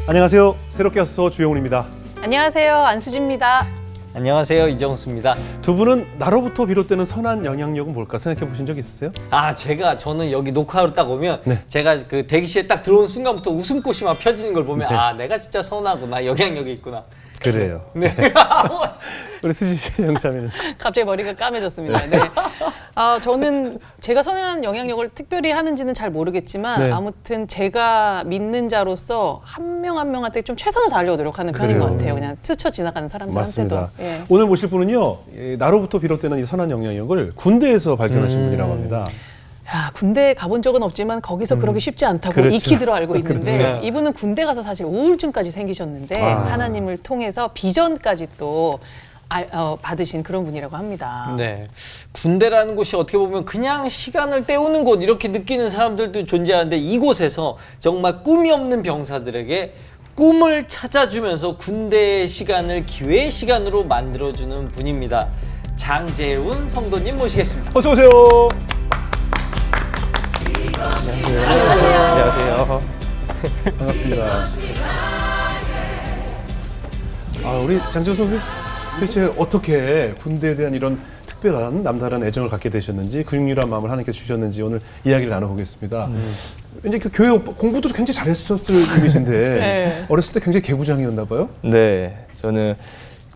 안녕하세요. 새롭게 와서 주영훈입니다. 안녕하세요. 안수지입니다. 안녕하세요. 이정수입니다. 두 분은 나로부터 비롯되는 선한 영향력은 뭘까 생각해 보신 적 있으세요? 저는 여기 녹화하러 딱 오면 네. 제가 그 대기실에 딱 들어온 순간부터 웃음꽃이 막 펴지는 걸 보면 내가 진짜 선하구나, 영향력이 있구나. 그래요. 네. 우리 수지 씨 영자매는 갑자기 머리가 까매졌습니다. 네. 저는 제가 선한 영향력을 특별히 하는지는 잘 모르겠지만 네. 아무튼 제가 믿는 자로서 한 명 한 명한테 좀 최선을 다하려고 노력하는 편인 그래요. 것 같아요. 그냥 스쳐 지나가는 사람들한테도. 맞습니다. 예. 오늘 모실 분은요, 나로부터 비롯되는 이 선한 영향력을 군대에서 발견하신 분이라고 합니다. 야, 군대에 가본 적은 없지만 거기서 그러기 쉽지 않다고 그렇죠. 익히 들어 알고 있는데 그렇죠. 이분은 군대 가서 사실 우울증까지 생기셨는데 하나님을 통해서 비전까지 또 받으신 그런 분이라고 합니다. 네. 군대라는 곳이 어떻게 보면 그냥 시간을 때우는 곳 이렇게 느끼는 사람들도 존재하는데 이곳에서 정말 꿈이 없는 병사들에게 꿈을 찾아주면서 군대의 시간을 기회의 시간으로 만들어주는 분입니다. 장재훈 성도님 모시겠습니다. 어서 오세요. 안녕하세요. 반갑습니다. 우리 장재훈 선생님 도대체 어떻게 군대에 대한 이런 특별한 남다른 애정을 갖게 되셨는지 근육유한 마음을 하나님께 주셨는지 오늘 이야기를 나눠보겠습니다. 왠지 그 교회 공부도 굉장히 잘했었을 분이신데 네. 어렸을 때 굉장히 개구장이었나 봐요? 네, 저는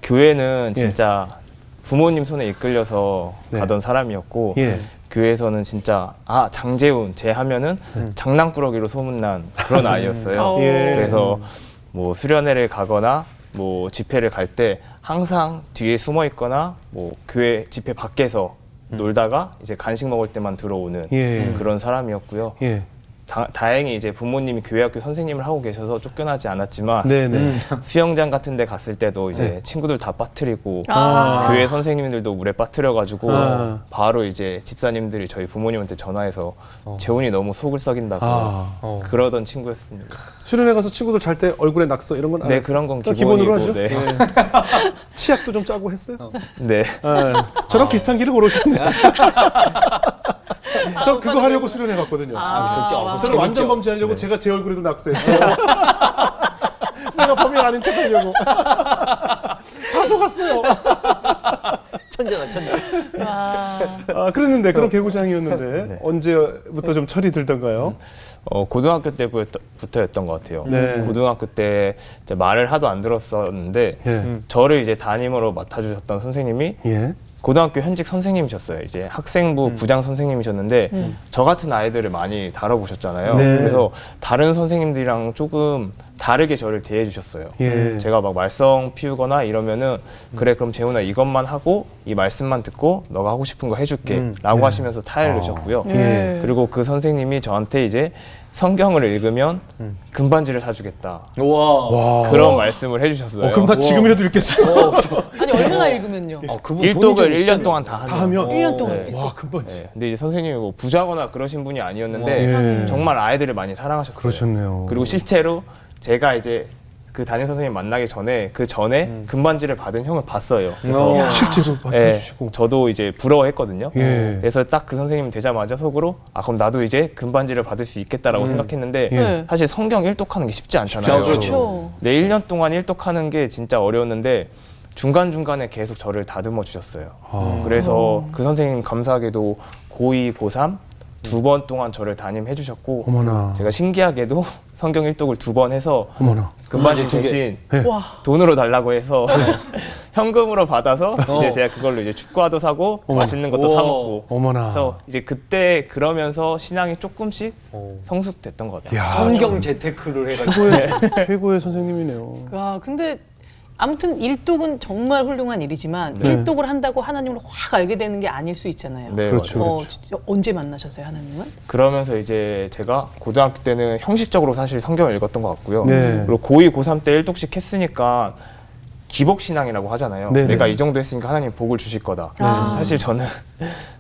교회는 진짜 부모님 손에 이끌려서 네. 가던 사람이었고 예. 교회에서는 진짜 장재훈 제 하면은 장난꾸러기로 소문난 그런 아이였어요. 예. 그래서 뭐 수련회를 가거나 뭐 집회를 갈 때 항상 뒤에 숨어 있거나 뭐 교회 집회 밖에서 놀다가 이제 간식 먹을 때만 들어오는 예. 그런 사람이었고요. 예. 다행히 이제 부모님이 교회학교 선생님을 하고 계셔서 쫓겨나지 않았지만 네네. 수영장 같은 데 갔을 때도 이제 네. 친구들 다 빠뜨리고 아. 교회 선생님들도 물에 빠뜨려가지고 아. 바로 이제 집사님들이 저희 부모님한테 전화해서 재훈이 너무 속을 썩인다고 그러던 친구였습니다. 수련회 가서 친구들 잘 때 얼굴에 낙서 이런 건 안 네, 했어요? 그런 건 기본으로 기본이고, 하죠. 네. 치약도 좀 짜고 했어요? 네. 저랑 비슷한 길을 걸어오셨네. 저 그거 하려고 수련회 갔거든요. 그렇죠. 저는 완전 범죄하려고 제가 제 얼굴에도 낙서했어요. 내가 범인 아닌 척하려고. 다 속았어요. 천재다, 천재. 그랬는데 그런 개구장이었는데 네. 언제부터 좀 철이 들던가요? 고등학교 때부터였던 것 같아요. 네. 고등학교 때 이제 말을 하도 안 들었었는데 예. 저를 이제 담임으로 맡아주셨던 선생님이 예. 고등학교 현직 선생님이셨어요. 이제 학생부 부장 선생님이셨는데 저 같은 아이들을 많이 다뤄보셨잖아요. 네. 그래서 다른 선생님들이랑 조금 다르게 저를 대해주셨어요. 예. 제가 막 말썽 피우거나 이러면은 그래 그럼 재훈아 이것만 하고 이 말씀만 듣고 너가 하고 싶은 거 해줄게 라고 하시면서 타일을 넣으셨고요. 예. 그리고 그 선생님이 저한테 이제 성경을 읽으면 금반지를 사주겠다 와. 그런 말씀을 해주셨어요. 그럼 나 지금이라도 읽겠어요. 아니 얼마나 읽으면요? 그분 일독을 1년 동안 다 다 하면? 1년 동안. 와, 금번지. 네, 근데 이제 선생님이 뭐 부자거나 그러신 분이 아니었는데 예. 정말 아이들을 많이 사랑하셨어요. 그러셨네요. 그리고 실제로 제가 이제 그 담임 선생님 만나기 전에 금반지를 받은 형을 봤어요. 그래서 실제로 예, 말씀해주시고. 저도 이제 부러워했거든요. 예. 그래서 딱 그 선생님 되자마자 속으로 그럼 나도 이제 금반지를 받을 수 있겠다라고 생각했는데 예. 사실 성경 일독하는 게 쉽지 않잖아요. 그렇죠. 네, 1년 동안 일독하는 게 진짜 어려웠는데 중간중간에 계속 저를 다듬어 주셨어요. 그래서 그 선생님 감사하게도 고2, 고3 두 번 동안 저를 담임해 주셨고 어머나. 제가 신기하게도 성경 일독을 2번 해서 어머나. 금반지 대신 와. 돈으로 달라고 해서 현금으로 받아서 이제 제가 그걸로 이제 축구화도 사고 맛있는 것도 사 먹고 어머나. 그래서 이제 그때 그러면서 신앙이 조금씩 성숙됐던 것 같아요. 야, 성경 재테크를 해가지고. 최고의 선생님이네요. 근데 아무튼 일독은 정말 훌륭한 일이지만 일독을 한다고 하나님을 확 알게 되는 게 아닐 수 있잖아요. 네, 그렇죠. 맞아요. 언제 만나셨어요, 하나님은? 그러면서 이제 제가 고등학교 때는 형식적으로 사실 성경을 읽었던 것 같고요. 네. 그리고 고2, 고3 때 1독씩 했으니까 기복신앙이라고 하잖아요. 네네. 내가 이 정도 했으니까 하나님 복을 주실 거다. 사실 저는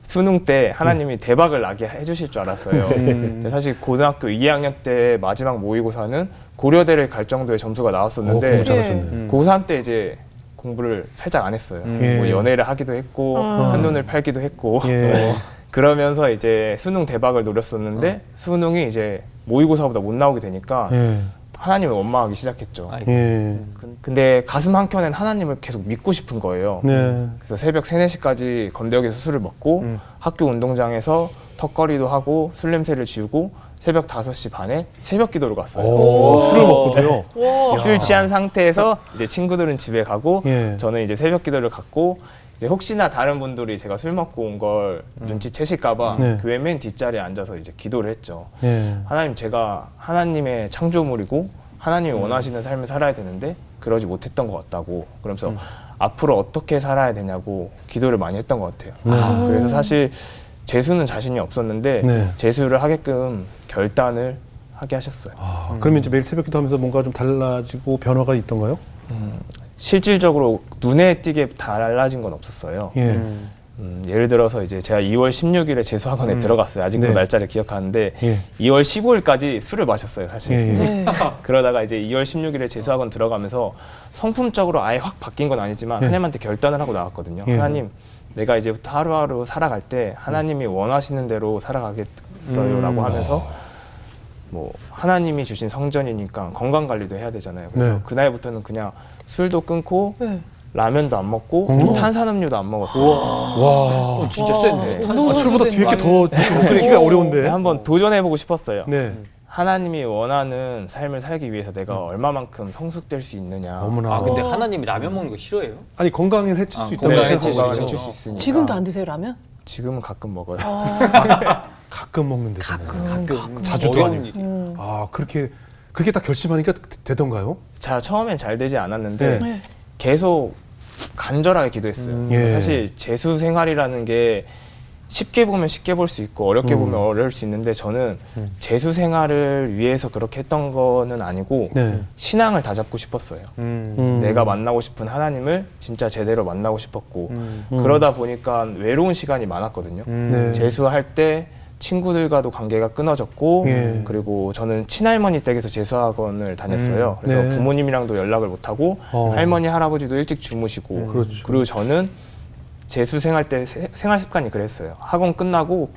수능 때 하나님이 대박을 나게 해주실 줄 알았어요. 근데 사실 고등학교 2학년 때 마지막 모의고사는 고려대를 갈 정도의 점수가 나왔었는데 공부 잘하셨네. 고3 때 이제 공부를 살짝 안 했어요. 뭐 연애를 하기도 했고 한눈을 팔기도 했고 예. 그러면서 이제 수능 대박을 노렸었는데 수능이 이제 모의고사보다 못 나오게 되니까 예. 하나님을 원망하기 시작했죠. 예. 근데 가슴 한켠엔 하나님을 계속 믿고 싶은 거예요. 네. 그래서 새벽 3, 4시까지 건대역에서 술을 먹고 학교 운동장에서 턱걸이도 하고 술 냄새를 지우고 새벽 5시 반에 새벽 기도를 갔어요. 오, 술을 먹고도요. 와. 술 취한 상태에서 이제 친구들은 집에 가고 예. 저는 이제 새벽 기도를 갔고 이제 혹시나 다른 분들이 제가 술 먹고 온 걸 눈치채실까봐 네. 교회 맨 뒷자리에 앉아서 이제 기도를 했죠. 예. 하나님, 제가 하나님의 창조물이고 하나님이 원하시는 삶을 살아야 되는데 그러지 못했던 것 같다고. 그러면서 앞으로 어떻게 살아야 되냐고 기도를 많이 했던 것 같아요. 그래서 사실 재수는 자신이 없었는데 네. 재수를 하게끔 결단을 하게 하셨어요. 아, 그러면 이제 매일 새벽 기도하면서 뭔가 좀 달라지고 변화가 있던가요? 실질적으로 눈에 띄게 달라진 건 없었어요. 예. 예를 들어서 이제 제가 2월 16일에 재수학원에 들어갔어요. 아직도 네. 날짜를 기억하는데 예. 2월 15일까지 술을 마셨어요, 사실. 예, 예. 네. 그러다가 이제 2월 16일에 재수학원 들어가면서 성품적으로 아예 확 바뀐 건 아니지만 예. 하나님한테 결단을 하고 나왔거든요. 예. 하나님, 내가 이제부터 하루하루 살아갈 때 하나님이 원하시는 대로 살아가겠어요라고 하면서 뭐 하나님이 주신 성전이니까 건강 관리도 해야 되잖아요. 그래서 네. 그날부터는 그냥 술도 끊고 네. 라면도 안 먹고 탄산음료도 안 먹었어요. 와. 진짜 와. 센데. 아, 술보다 뒤에 게 더 많이- 끊기가 어려운데. 한번 도전해보고 싶었어요. 네. 하나님이 원하는 삶을 살기 위해서 내가 얼마만큼 성숙될 수 있느냐. 어머나. 아 근데 하나님이 라면 먹는 거 싫어해요? 아니 건강을 해칠 수 있다고 건강에 생각하고 해칠 수 건강을 있죠. 해칠 수 있으니까. 지금도 안 드세요 라면? 지금은 가끔 먹어요. 가끔 먹는 데잖아요. 가끔 자주도 어려운 아니고. 일이에요. 아, 그렇게 딱 결심하니까 되던가요? 자, 처음엔 잘 되지 않았는데 네. 네. 계속 간절하게 기도했어요. 예. 사실 재수 생활이라는 게 쉽게 보면 쉽게 볼 수 있고 어렵게 보면 어려울 수 있는데 저는 재수 생활을 위해서 그렇게 했던 거는 아니고 네. 신앙을 다잡고 싶었어요. 내가 만나고 싶은 하나님을 진짜 제대로 만나고 싶었고 그러다 보니까 외로운 시간이 많았거든요. 네. 재수할 때 친구들과도 관계가 끊어졌고 예. 그리고 저는 친할머니 댁에서 재수학원을 다녔어요. 그래서 네. 부모님이랑도 연락을 못하고 할머니 할아버지도 일찍 주무시고 그렇죠. 그리고 저는 재수 생활 때 생활 습관이 그랬어요. 학원 끝나고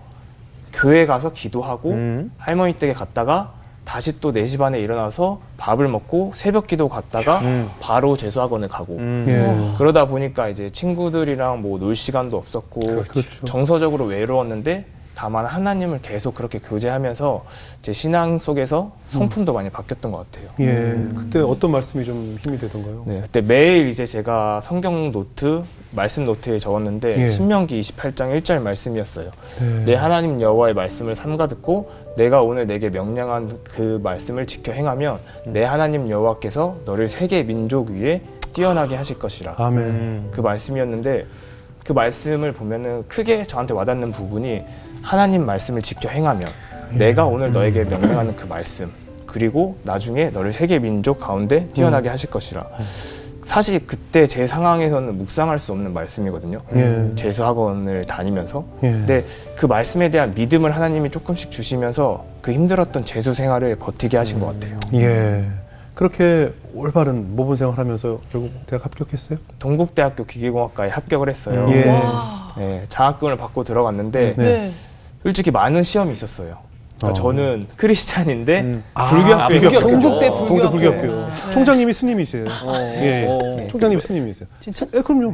교회 가서 기도하고 할머니 댁에 갔다가 다시 또 4시 반에 일어나서 밥을 먹고 새벽 기도 갔다가 바로 재수학원을 가고 예. 그러다 보니까 이제 친구들이랑 뭐 놀 시간도 없었고 그렇죠. 정서적으로 외로웠는데 다만 하나님을 계속 그렇게 교제하면서 제 신앙 속에서 성품도 많이 바뀌었던 것 같아요. 예. 그때 어떤 말씀이 좀 힘이 되던가요? 네, 그때 매일 이제 제가 성경 노트, 말씀 노트에 적었는데 예. 신명기 28장 1절 말씀이었어요. 네. 내 하나님 여호와의 말씀을 삼가 듣고 내가 오늘 내게 명령한 그 말씀을 지켜 행하면 내 하나님 여호와께서 너를 세계 민족 위에 뛰어나게 하실 것이라. 아멘. 그 말씀이었는데 그 말씀을 보면은 크게 저한테 와닿는 부분이 하나님 말씀을 지켜 행하면 내가 오늘 너에게 명령하는 그 말씀 그리고 나중에 너를 세계 민족 가운데 뛰어나게 하실 것이라. 사실 그때 제 상황에서는 묵상할 수 없는 말씀이거든요. 예. 재수학원을 다니면서. 예. 근데 그 말씀에 대한 믿음을 하나님이 조금씩 주시면서 그 힘들었던 재수 생활을 버티게 하신 것 같아요. 예. 그렇게 올바른 모범 생활하면서 결국 대학 합격했어요? 동국대학교 기계공학과에 합격을 했어요. 예. 와. 네, 장학금을 받고 들어갔는데 네. 네. 솔직히 많은 시험이 있었어요. 그러니까 저는 크리스찬인데 아, 불교학교 불교학교. 동국대 동국대 불교학교. 불교학교. 네. 총장님이 스님이세요. 예. 어. 총장님이 스님이세요. 진짜? 예, 그럼요.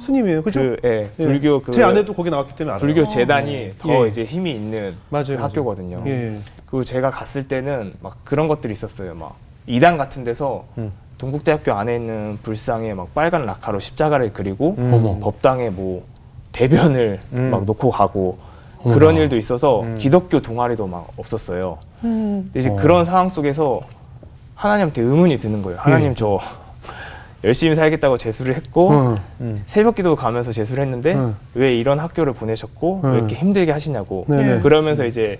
스님이에요. 그죠? 예, 불교 그 제 아내도 거기 나왔기 때문에 알아요. 불교 재단이 더 예. 이제 힘이 있는 맞아요. 학교거든요. 예. 그리고 제가 갔을 때는 막 그런 것들이 있었어요. 막 이단 같은 데서 동국대학교 안에 있는 불상에 막 빨간 라카로 십자가를 그리고 법당에 뭐 대변을 막 놓고 가고 그런 일도 있어서 기독교 동아리도 막 없었어요. 근데 이제 그런 상황 속에서 하나님한테 의문이 드는 거예요. 하나님 저 열심히 살겠다고 재수를 했고 새벽기도 가면서 재수를 했는데 왜 이런 학교를 보내셨고 왜 이렇게 힘들게 하시냐고. 네네. 그러면서 이제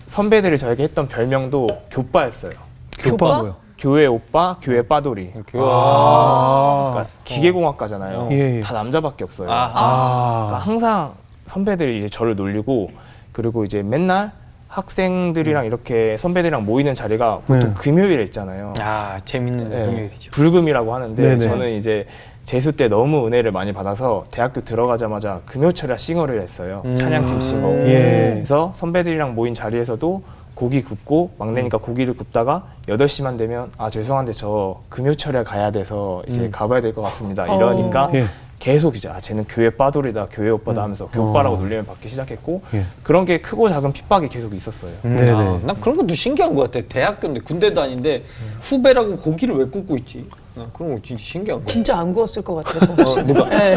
선배들이 저에게 했던 별명도 교빠였어요. 교빠? 뭐요? 교회 오빠, 교회 빠돌이. 그러니까 기계공학과잖아요. 예, 예. 다 남자밖에 없어요. 아. 그러니까 항상 선배들이 이제 저를 놀리고 그리고 이제 맨날 학생들이랑 이렇게 선배들이랑 모이는 자리가 보통 네. 금요일에 있잖아요. 아 재밌는 네, 금요일이죠. 불금이라고 하는데 네네. 저는 이제 재수 때 너무 은혜를 많이 받아서 대학교 들어가자마자 금요철야 싱어를 했어요. 찬양팀 싱어. 예. 그래서 선배들이랑 모인 자리에서도 고기 굽고 막내니까 고기를 굽다가 8시만 되면 아 죄송한데 저 금요철에 가야 돼서 이제 가봐야 될 것 같습니다. 이러니까 예. 계속 이제 아 쟤는 교회 빠돌이다 교회 오빠다 하면서 교빠라고 놀림을 받기 시작했고 예. 그런 게 크고 작은 핍박이 계속 있었어요. 네네. 아, 난 그런 것도 신기한 것 같아. 대학교인데 군대도 아닌데 후배라고 고기를 왜 굽고 있지? 난 그런 거 진짜 신기한 거. 진짜 안 구웠을 것 같아요. 정수 씨. 네.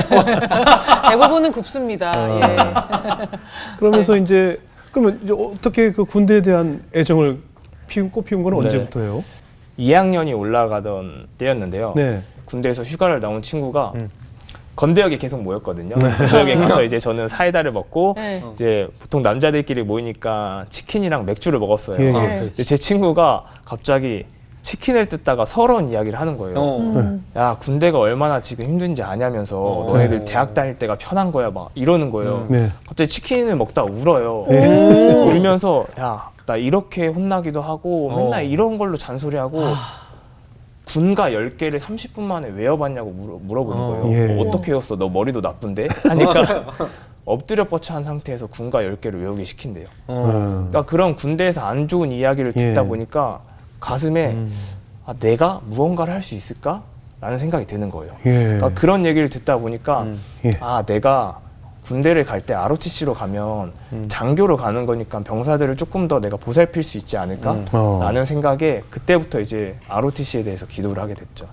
대부분은 굽습니다. 예. 그러면서 이제 그러면 이제 어떻게 그 군대에 대한 애정을 꽃피운 건 네. 언제부터예요? 2학년이 올라가던 때였는데요. 네. 군대에서 휴가를 나온 친구가 건대역에 계속 모였거든요. 건대역에 가서 이제 저는 사이다를 먹고 네. 이제 보통 남자들끼리 모이니까 치킨이랑 맥주를 먹었어요. 예, 예. 근데 제 친구가 갑자기 치킨을 뜯다가 서러운 이야기를 하는 거예요. 야 군대가 얼마나 지금 힘든지 아냐면서 너네들 대학 다닐 때가 편한 거야 막 이러는 거예요. 네. 갑자기 치킨을 먹다 울어요. 울면서 야 나 이렇게 혼나기도 하고 맨날 이런 걸로 잔소리하고 군가 10개를 30분 만에 외워봤냐고 물어보는 거예요. 예. 어떻게 외웠어? 너 머리도 나쁜데? 하니까 엎드려 뻗쳐 한 상태에서 군가 10개를 외우게 시킨대요. 그러니까 그런 군대에서 안 좋은 이야기를 듣다 예. 보니까 가슴에 아, 내가 무언가를 할 수 있을까? 라는 생각이 드는 거예요. 예. 그러니까 그런 얘기를 듣다 보니까 예. 아 내가 군대를 갈 때 ROTC로 가면 장교로 가는 거니까 병사들을 조금 더 내가 보살필 수 있지 않을까? 라는 생각에 그때부터 이제 ROTC에 대해서 기도를 하게 됐죠.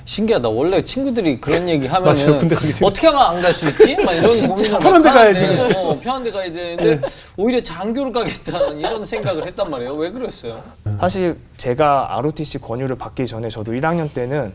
신기하다. 원래 친구들이 그런 얘기 맞아요. 하면은 군대 가기 싫어. 어떻게 하면 안 갈 수 있지? 막 이런 고민을 편한 데 막 가야지. 하는데, 편한 데 가야 되는데 오히려 장교를 가겠다는 이런 생각을 했단 말이에요. 왜 그랬어요? 사실 제가 ROTC 권유를 받기 전에 저도 1학년 때는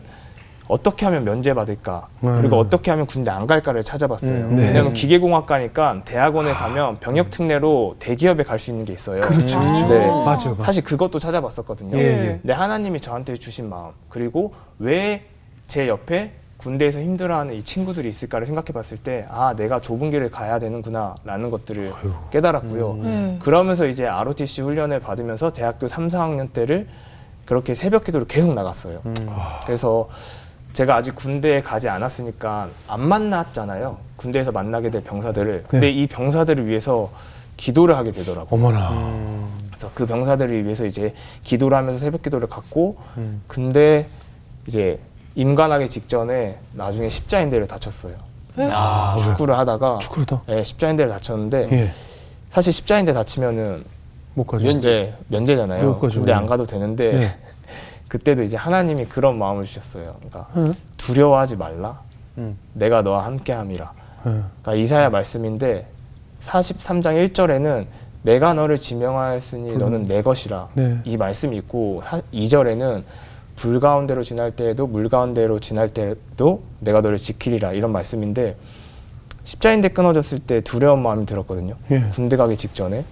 어떻게 하면 면제받을까 그리고 어떻게 하면 군대 안 갈까를 찾아봤어요. 네. 왜냐하면 기계공학과니까 대학원에 가면 병역특례로 대기업에 갈 수 있는 게 있어요. 그렇죠, 그렇죠. 네. 맞아요. 사실 그것도 찾아봤었거든요. 예, 예. 근데 하나님이 저한테 주신 마음 그리고 왜 제 옆에 군대에서 힘들어하는 이 친구들이 있을까를 생각해봤을 때 아 내가 좁은 길을 가야 되는구나 라는 것들을 깨달았고요. 그러면서 이제 ROTC 훈련을 받으면서 대학교 3, 4학년 때를 그렇게 새벽 기도를 계속 나갔어요. 그래서 제가 아직 군대에 가지 않았으니까 안 만났잖아요. 군대에서 만나게 될 병사들을. 근데 이 병사들을 위해서 기도를 하게 되더라고요. 어머나. 그래서 그 병사들을 위해서 이제 기도를 하면서 새벽 기도를 갔고 근데 이제 임관하기 직전에 나중에 십자인대를 다쳤어요. 축구를 하다가 축구로도? 네, 십자인대를 다쳤는데 예. 사실 십자인대 다치면은 못 가죠. 면제잖아요. 못 가죠. 군대 안 가도 되는데 네. 그때도 이제 하나님이 그런 마음을 주셨어요. 그러니까 두려워하지 말라. 내가 너와 함께함이라. 그러니까 이사야 말씀인데 43장 1절에는 내가 너를 지명하였으니 너는 내 것이라. 네. 이 말씀이 있고 2절에는 불 가운데로 지날 때에도 물 가운데로 지날 때에도 내가 너를 지키리라 이런 말씀인데 십자인대 끊어졌을 때 두려운 마음이 들었거든요. 예. 군대 가기 직전에.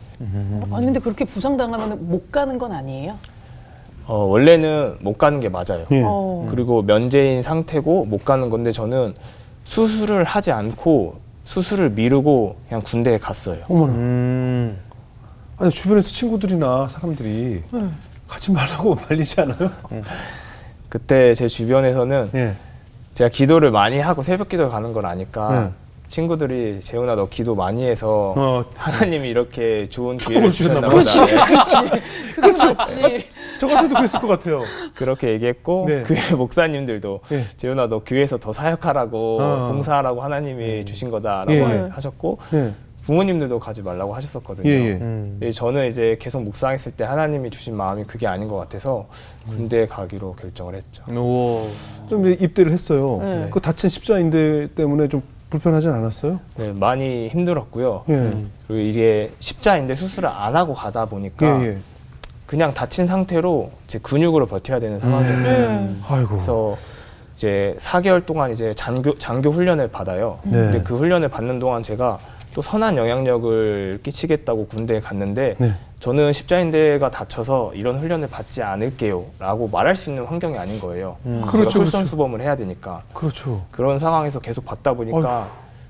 아니 근데 그렇게 부상당하면 못 가는 건 아니에요? 원래는 못 가는 게 맞아요. 예. 그리고 면제인 상태고 못 가는 건데 저는 수술을 하지 않고 수술을 미루고 그냥 군대에 갔어요. 어머나. 아니 주변에서 친구들이나 사람들이 가지 말라고 말리지 않아요? 그때 제 주변에서는 예. 제가 기도를 많이 하고 새벽 기도를 가는 걸 아니까 친구들이 재훈아 너 기도 많이 해서 하나님이 이렇게 좋은 기회를 주셨나 보다. 그게 맞지. 저 같아도 그랬을 것 같아요. 그렇게 얘기했고 네. 교회 목사님들도 예. 재훈아 너 교회에서 더 사역하라고 봉사하라고 하나님이 주신 거다라고 예. 하셨고 예. 부모님들도 가지 말라고 하셨었거든요. 예, 예. 근데 저는 이제 계속 묵상했을 때 하나님이 주신 마음이 그게 아닌 것 같아서 군대에 가기로 결정을 했죠. 좀 입대를 했어요. 네. 그 다친 십자인대 때문에 좀 불편하진 않았어요? 네, 많이 힘들었고요. 예. 그리고 이게 십자인대 수술을 안 하고 가다 보니까 예, 예. 그냥 다친 상태로 제 근육으로 버텨야 되는 상황이었어요. 아이고. 그래서 이제 4개월 동안 이제 장교 훈련을 받아요. 네. 근데 그 훈련을 받는 동안 제가 또 선한 영향력을 끼치겠다고 군대에 갔는데 네. 저는 십자인대가 다쳐서 이런 훈련을 받지 않을게요 라고 말할 수 있는 환경이 아닌 거예요. 제가 그렇죠, 솔선수범을 해야 되니까. 그렇죠. 그런 상황에서 계속 받다 보니까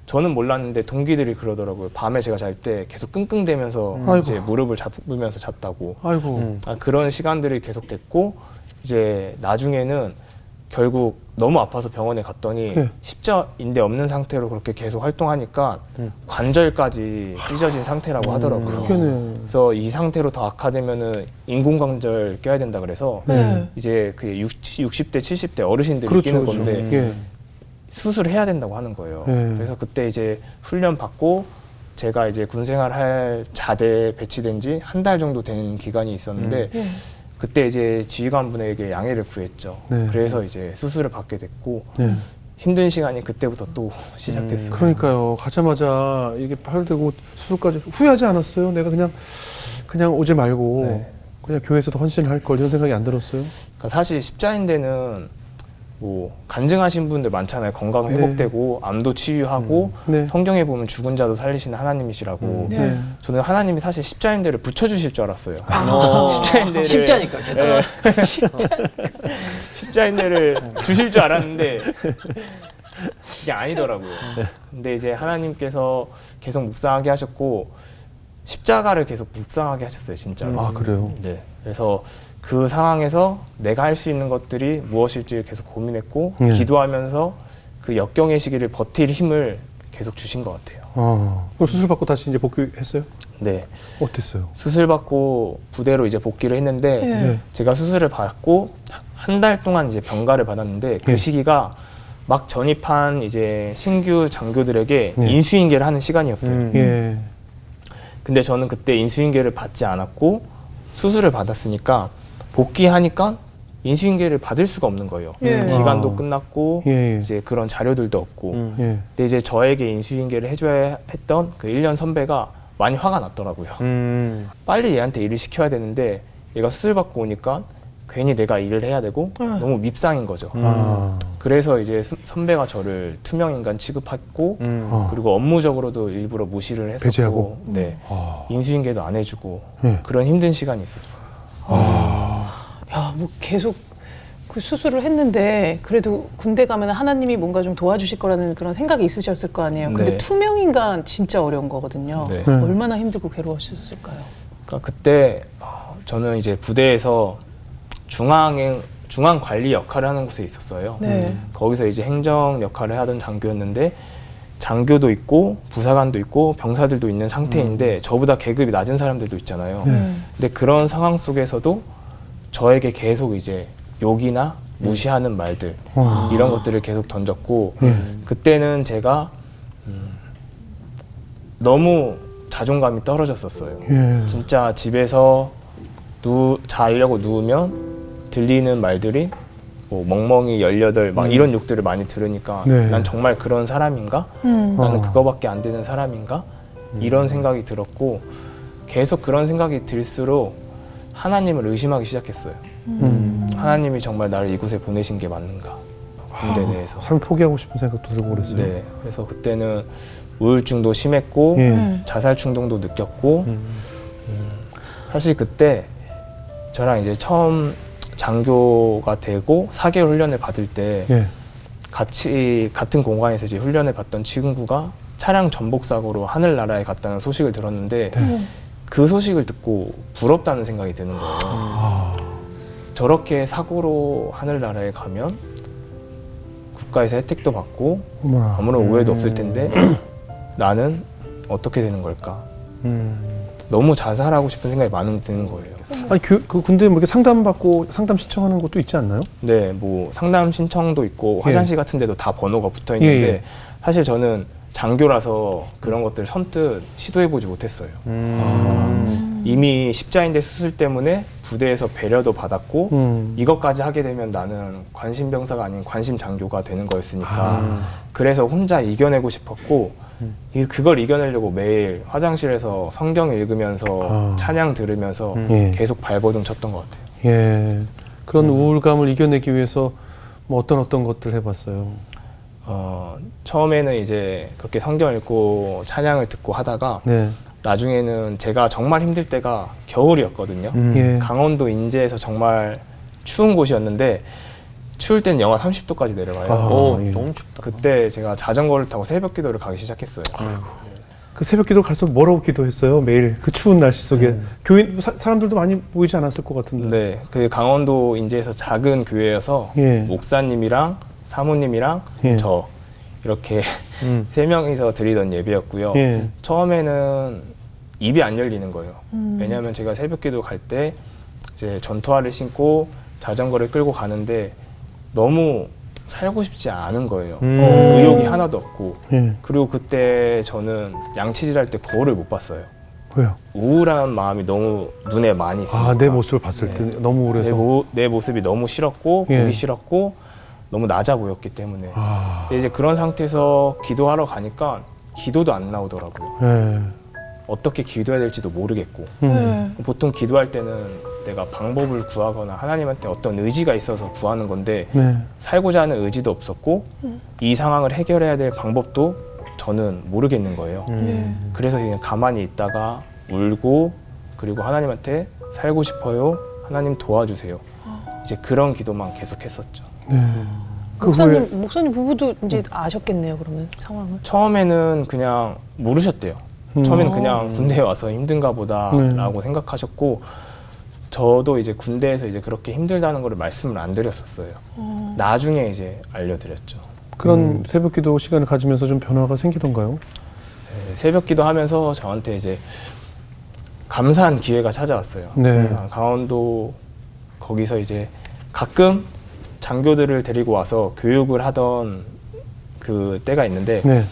저는 몰랐는데 동기들이 그러더라고요. 밤에 제가 잘 때 계속 끙끙대면서 아이고. 이제 무릎을 잡으면서 잤다고. 아이고. 그런 시간들이 계속 됐고 이제 나중에는 결국 너무 아파서 병원에 갔더니 예. 십자인대 없는 상태로 그렇게 계속 활동하니까 관절까지 찢어진 상태라고 하더라고요. 그러네. 그래서 이 상태로 더 악화되면은 인공관절 껴야 된다 그래서 네. 이제 그 60대, 70대 어르신들이 그렇죠, 끼는 그렇죠. 건데 예. 수술을 해야 된다고 하는 거예요. 예. 그래서 그때 이제 훈련 받고 제가 이제 군생활 할 자대에 배치된 지 한 달 정도 된 기간이 있었는데 예. 그때 이제 지휘관분에게 양해를 구했죠. 네. 그래서 이제 수술을 받게 됐고 네. 힘든 시간이 그때부터 또 시작됐어요. 그러니까요. 가자마자 이게 발되고 수술까지 후회하지 않았어요? 내가 그냥 오지 말고 네. 그냥 교회에서도 헌신할 걸 이런 생각이 안 들었어요? 그러니까 사실 십자인대는 뭐 간증하신 분들 많잖아요. 건강 네. 회복되고 암도 치유하고 네. 성경에 보면 죽은 자도 살리시는 하나님이시라고. 네. 저는 하나님이 사실 십자인대를 붙여주실 줄 알았어요. 십자인대를 십자니까 게다가. 십자인대를 주실 줄 알았는데 이게 아니더라고요. 근데 이제 하나님께서 계속 묵상하게 하셨고 십자가를 계속 묵상하게 하셨어요, 진짜로. 아, 그래요? 네. 그래서 그 상황에서 내가 할 수 있는 것들이 무엇일지 계속 고민했고 네. 기도하면서 그 역경의 시기를 버틸 힘을 계속 주신 것 같아요. 그럼 수술 받고 다시 이제 복귀했어요? 네. 어땠어요? 수술 받고 부대로 이제 복귀를 했는데 네. 제가 수술을 받고 한 달 동안 이제 병가를 받았는데 그 네. 시기가 막 전입한 이제 신규 장교들에게 네. 인수인계를 하는 시간이었어요. 예. 근데 저는 그때 인수인계를 받지 않았고 수술을 받았으니까 복귀하니까 인수인계를 받을 수가 없는 거예요. 예. 기간도 아. 끝났고 예, 예. 이제 그런 자료들도 없고. 예. 근데 이제 저에게 인수인계를 해줘야 했던 그 1년 선배가 많이 화가 났더라고요. 빨리 얘한테 일을 시켜야 되는데 얘가 수술 받고 오니까 괜히 내가 일을 해야 되고 너무 밉상인 거죠. 그래서 이제 선배가 저를 투명인간 취급했고 그리고 업무적으로도 일부러 무시를 했었고 배제하고? 네. 아. 인수인계도 안 해주고 예. 그런 힘든 시간이 있었어요. 야, 뭐 계속 그 수술을 했는데 그래도 군대 가면 하나님이 뭔가 좀 도와주실 거라는 그런 생각이 있으셨을 거 아니에요. 근데 네. 투명인간 진짜 어려운 거거든요. 네. 얼마나 힘들고 괴로우셨을까요? 그러니까 그때 저는 이제 부대에서 중앙 관리 역할을 하는 곳에 있었어요. 네. 거기서 이제 행정 역할을 하던 장교였는데 장교도 있고 부사관도 있고 병사들도 있는 상태인데 저보다 계급이 낮은 사람들도 있잖아요. 네. 근데 그런 상황 속에서도 저에게 계속 이제 욕이나 무시하는 말들 이런 것들을 계속 던졌고 그때는 제가 너무 자존감이 떨어졌었어요. 예. 진짜 집에서 자려고 누우면 들리는 말들이 뭐 멍멍이 18 막 이런 욕들을 많이 들으니까 네. 난 정말 그런 사람인가? 나는 그거밖에 안 되는 사람인가? 이런 생각이 들었고 계속 그런 생각이 들수록 하나님을 의심하기 시작했어요. 하나님이 정말 나를 이곳에 보내신 게 맞는가? 군대 내에서. 삶을 포기하고 싶은 생각도 들고 그랬어요. 네. 그래서 그때는 우울증도 심했고 예. 자살 충동도 느꼈고 사실 그때 저랑 이제 처음 장교가 되고 4개월 훈련을 받을 때 예. 같은 공간에서 이제 훈련을 받던 친구가 차량 전복 사고로 하늘나라에 갔다는 소식을 들었는데 그 소식을 듣고 부럽다는 생각이 드는 거예요. 저렇게 사고로 하늘나라에 가면 국가에서 혜택도 받고 어머나. 아무런 오해도 없을 텐데 나는 어떻게 되는 걸까? 너무 자살하고 싶은 생각이 많이 드는 거예요. 아니 그 군대에 뭐 이렇게 상담받고 상담 신청하는 것도 있지 않나요? 네, 뭐 상담 신청도 있고 화장실 같은 데도 다 번호가 붙어 있는데 예, 예. 사실 저는 장교라서 그런 것들 선뜻 시도해보지 못했어요. 이미 십자인대 수술 때문에 부대에서 배려도 받았고 이것까지 하게 되면 나는 관심병사가 아닌 관심장교가 되는 거였으니까 그래서 혼자 이겨내고 싶었고 그걸 이겨내려고 매일 화장실에서 성경 읽으면서 찬양 들으면서 예. 계속 발버둥 쳤던 것 같아요. 예. 그런 우울감을 이겨내기 위해서 뭐 어떤 것들 해봤어요? 처음에는 이제 그렇게 성경 읽고 찬양을 듣고 하다가 네. 나중에는 제가 정말 힘들 때가 겨울이었거든요. 예. 강원도 인제에서 정말 추운 곳이었는데 추울 때는 영하 30도까지 내려가요. 아, 예. 너무 춥다. 그때 제가 자전거를 타고 새벽 기도를 가기 시작했어요. 그 새벽기도 가서 뭐라고 기도했어요? 매일 그 추운 날씨 속에 교인 사람들도 많이 보이지 않았을 것 같은데. 네, 그 강원도 인제에서 작은 교회여서 예. 목사님이랑 사모님이랑 예. 저 이렇게 세 명이서 드리던 예배였고요. 예. 처음에는 입이 안 열리는 거예요. 왜냐하면 제가 새벽기도 갈 때 이제 전투화를 신고 자전거를 끌고 가는데 너무 살고 싶지 않은 거예요. 의욕이 하나도 없고. 예. 그리고 그때 저는 양치질할 때 거울을 못 봤어요. 왜요? 우울한 마음이 너무 눈에 많이 있으니까. 아, 내 모습을 봤을 때 너무 우울해서. 내 모습이 너무 싫었고 예. 보기 싫었고 너무 낮아 보였기 때문에. 아, 근데 이제 그런 상태에서 기도하러 가니까 기도도 안 나오더라고요. 예. 어떻게 기도해야 될지도 모르겠고. 네. 보통 기도할 때는 내가 방법을 구하거나 하나님한테 어떤 의지가 있어서 구하는 건데 네. 살고자 하는 의지도 없었고 이 상황을 해결해야 될 방법도 저는 모르겠는 거예요. 네. 그래서 그냥 가만히 있다가 울고 그리고 하나님한테 살고 싶어요. 하나님 도와주세요. 이제 그런 기도만 계속했었죠. 네. 그 후에 목사님 부부도 이제 아셨겠네요. 그러면 상황을. 처음에는 그냥 모르셨대요. 처음에는 그냥 군대에 와서 힘든가 보다라고 생각하셨고 저도 이제 군대에서 이제 그렇게 힘들다는 걸 말씀을 안 드렸었어요. 나중에 이제 알려드렸죠. 그런 새벽기도 시간을 가지면서 좀 변화가 생기던가요? 네, 새벽기도 하면서 저한테 이제 감사한 기회가 찾아왔어요. 네. 강원도 거기서 이제 가끔 장교들을 데리고 와서 교육을 하던 그 때가 있는데 네.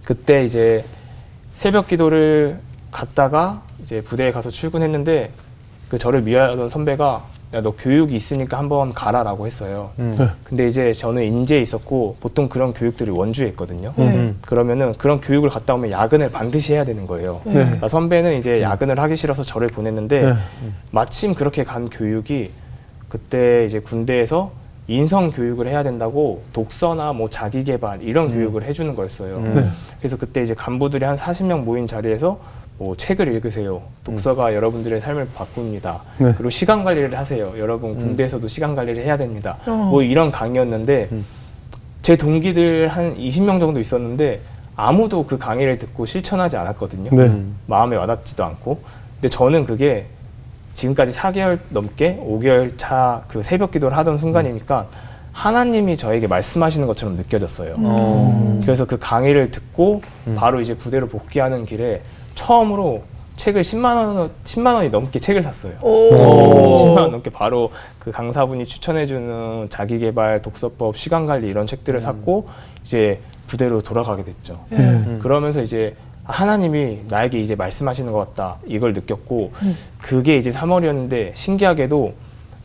그때 이제 새벽기도를 갔다가 이제 부대에 가서 출근했는데 그 저를 미워하던 선배가 야, 너 교육이 있으니까 한번 가라라고 했어요. 네. 근데 이제 저는 인제에 있었고 보통 그런 교육들이 원주에 있거든요. 네. 그러면은 그런 교육을 갔다 오면 야근을 반드시 해야 되는 거예요. 네. 그러니까 선배는 이제 야근을 하기 싫어서 저를 보냈는데 네. 마침 그렇게 간 교육이 그때 이제 군대에서 인성 교육을 해야 된다고 독서나 뭐 자기 개발 이런 교육을 해주는 거였어요. 네. 그래서 그때 이제 간부들이 한 40명 모인 자리에서 뭐 책을 읽으세요. 독서가 여러분들의 삶을 바꿉니다. 네. 그리고 시간 관리를 하세요. 여러분 군대에서도 시간 관리를 해야 됩니다. 뭐 이런 강의였는데 제 동기들 한 20명 정도 있었는데 아무도 그 강의를 듣고 실천하지 않았거든요. 네. 마음에 와닿지도 않고. 근데 저는 그게 지금까지 4개월 넘게 5개월 차 그 새벽 기도를 하던 순간이니까 하나님이 저에게 말씀하시는 것처럼 느껴졌어요. 그래서 그 강의를 듣고 바로 이제 부대로 복귀하는 길에 처음으로 책을 10만 원이 넘게 책을 샀어요. 10만 원 넘게 바로 그 강사분이 추천해주는 자기개발, 독서법, 시간관리 이런 책들을 샀고 이제 부대로 돌아가게 됐죠. 그러면서 이제 하나님이 나에게 이제 말씀하시는 것 같다 이걸 느꼈고 그게 이제 3월이었는데 신기하게도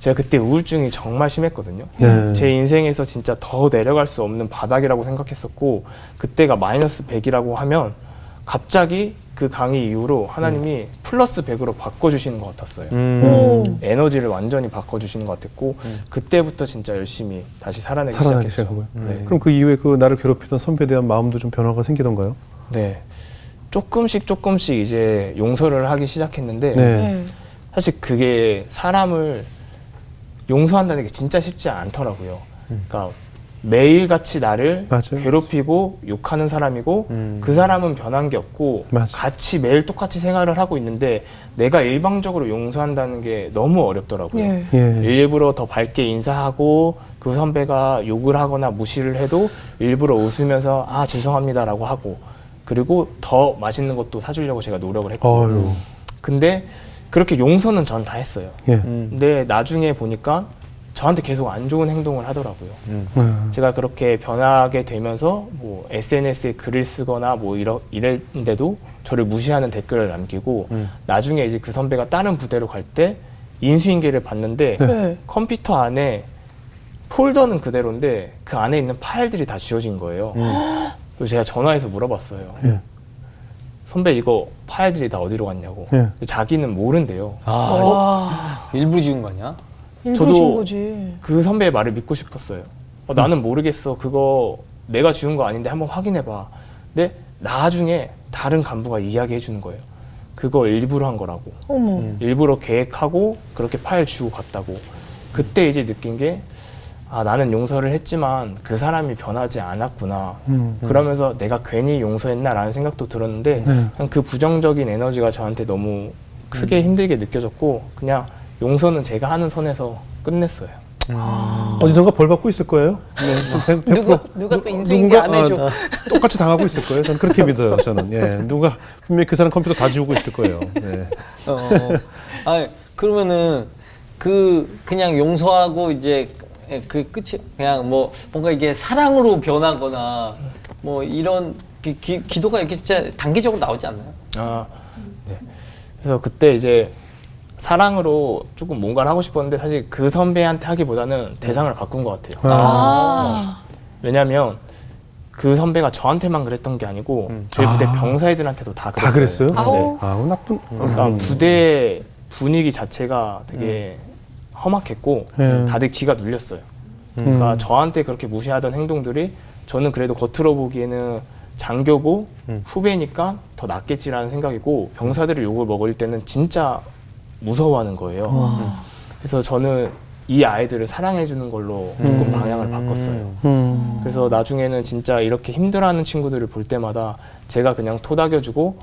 제가 그때 우울증이 정말 심했거든요. 네. 제 인생에서 진짜 더 내려갈 수 없는 바닥이라고 생각했었고 그때가 마이너스 100이라고 하면 갑자기 그 강의 이후로 하나님이 플러스 100으로 바꿔주시는 것 같았어요. 에너지를 완전히 바꿔주시는 것 같았고 그때부터 진짜 열심히 다시 살아내기 살아나기 시작했죠. 시작하고요. 네. 그럼 그 이후에 그 나를 괴롭히던 선배에 대한 마음도 좀 변화가 생기던가요? 네. 조금씩 이제 용서를 하기 시작했는데 네. 네. 사실 그게 사람을 용서한다는 게 진짜 쉽지 않더라고요. 그러니까 매일같이 나를 맞아요. 괴롭히고 욕하는 사람이고 그 사람은 변한 게 없고 맞아요. 같이 매일 똑같이 생활을 하고 있는데 내가 일방적으로 용서한다는 게 너무 어렵더라고요. 예. 예. 일부러 더 밝게 인사하고 그 선배가 욕을 하거나 무시를 해도 일부러 웃으면서 아 죄송합니다라고 하고 그리고 더 맛있는 것도 사주려고 제가 노력을 했거든요. 어휴. 근데 그렇게 용서는 전 다 했어요. 예. 근데 나중에 보니까 저한테 계속 안 좋은 행동을 하더라고요. 제가 그렇게 변하게 되면서 뭐 SNS에 글을 쓰거나 뭐 이랬는데도 저를 무시하는 댓글을 남기고 나중에 이제 그 선배가 다른 부대로 갈 때 인수인계를 봤는데 네. 컴퓨터 안에 폴더는 그대로인데 그 안에 있는 파일들이 다 지워진 거예요. 그래서 제가 전화해서 물어봤어요. 예. 선배 이거 파일들이 다 어디로 갔냐고. 예. 자기는 모른대요. 일부 지운 거 아니야? 일부 저도- 준 거지. 그 선배의 말을 믿고 싶었어요. 나는 모르겠어. 그거 내가 지운 거 아닌데 한번 확인해봐. 근데 나중에 다른 간부가 이야기해 주는 거예요. 그거 일부러 한 거라고. 어머. 일부러 계획하고 그렇게 파일 지우고 갔다고. 그때 이제 느낀 게 나는 용서를 했지만 그 사람이 변하지 않았구나. 그러면서 내가 괜히 용서했나라는 생각도 들었는데 그냥 그 부정적인 에너지가 저한테 너무 크게 힘들게 느껴졌고 그냥 용서는 제가 하는 선에서 끝냈어요. 어디선가 벌 받고 있을 거예요. 네, 누가 또 인수인계 안 해줘. 똑같이 당하고 있을 거예요. 저는 그렇게 믿어요. 저는 누가 분명히 그 사람 컴퓨터 다 지우고 있을 거예요. 네. 아니 그러면은 그냥 용서하고 이제 그 끝이 그냥 뭐 뭔가 이게 사랑으로 변하거나 뭐 이런 기도가 이렇게 진짜 단기적으로 나오지 않나요? 네. 그래서 그때 이제 사랑으로 조금 뭔가를 하고 싶었는데 사실 그 선배한테 하기보다는 대상을 바꾼 것 같아요. 왜냐면 그 선배가 저한테만 그랬던 게 아니고 저희 부대 병사애들한테도 다 그랬어요. 다 그랬어요? 네. 아우 나쁜. 그러니까 부대 분위기 자체가 되게 험악했고 다들 기가 눌렸어요. 그러니까 저한테 그렇게 무시하던 행동들이 저는 그래도 겉으로 보기에는 장교고 후배니까 더 낫겠지라는 생각이고 병사들의 욕을 먹을 때는 진짜 무서워하는 거예요. 그래서 저는 이 아이들을 사랑해주는 걸로 조금 방향을 바꿨어요. 그래서 나중에는 진짜 이렇게 힘들어하는 친구들을 볼 때마다 제가 그냥 토닥여주고